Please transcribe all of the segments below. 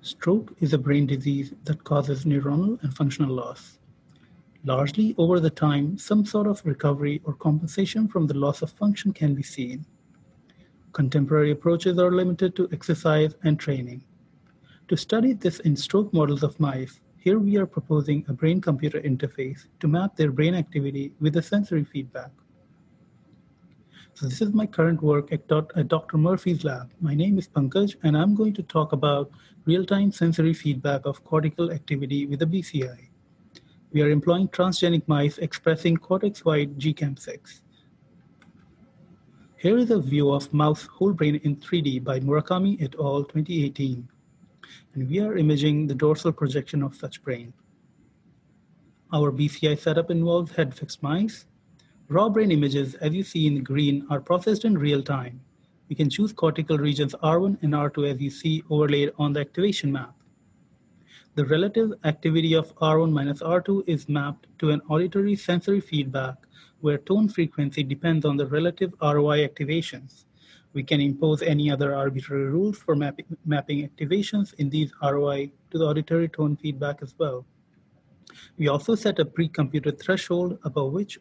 Stroke is a brain disease that causes neuronal and functional loss. Largely over the time, some sort of recovery or compensation from the loss of function can be seen. Contemporary approaches are limited to exercise and training. To study this in stroke models of mice, here we are proposing a brain-computer interface to map their brain activity with the sensory feedback. So this is my current work at Dr. Murphy's lab. My name is Pankaj, and I'm going to talk about real-time sensory feedback of cortical activity with a BCI. We are employing transgenic mice expressing cortex-wide GCAM6. Here is a view of mouse whole brain in 3D by Murakami et al. 2018. And we are imaging the dorsal projection of such brain. Our BCI setup involves head-fixed mice. Raw brain images, as you see in green, are processed in real time. We can choose cortical regions R1 and R2 as you see overlaid on the activation map. The relative activity of R1 minus R2 is mapped to an auditory sensory feedback where tone frequency depends on the relative ROI activations. We can impose any other arbitrary rules for mapping activations in these ROI to the auditory tone feedback as well. We also set a pre-computed threshold above which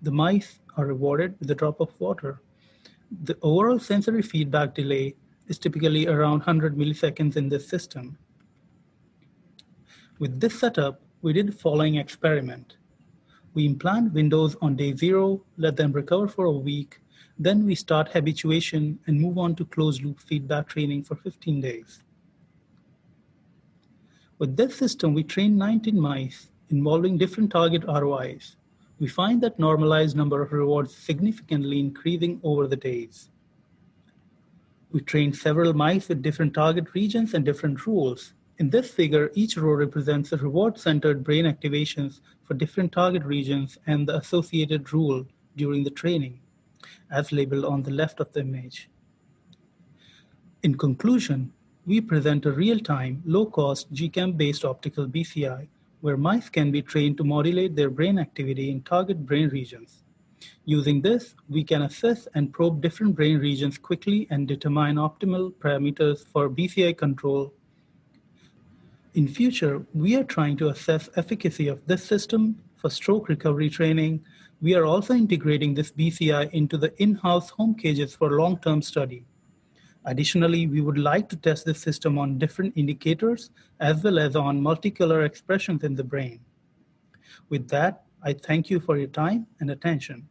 the mice are rewarded with a drop of water. The overall sensory feedback delay is typically around 100 milliseconds in this system. With this setup, we did the following experiment. We implant windows on day 0, let them recover for a week, then we start habituation and move on to closed-loop feedback training for 15 days. With this system, we trained 19 mice involving different target ROIs. We find that normalized number of rewards significantly increasing over the days. We trained several mice with different target regions and different rules. In this figure, each row represents the reward-centered brain activations for different target regions and the associated rule during the training, as labeled on the left of the image. In conclusion, we present a real-time, low-cost GCAM-based optical BCI where mice can be trained to modulate their brain activity in target brain regions. Using this, we can assess and probe different brain regions quickly and determine optimal parameters for BCI control. In future, we are trying to assess efficacy of this system for stroke recovery training. We are also integrating this BCI into the in-house home cages for long-term study. Additionally, we would like to test this system on different indicators as well as on multicolor expressions in the brain. With that, I thank you for your time and attention.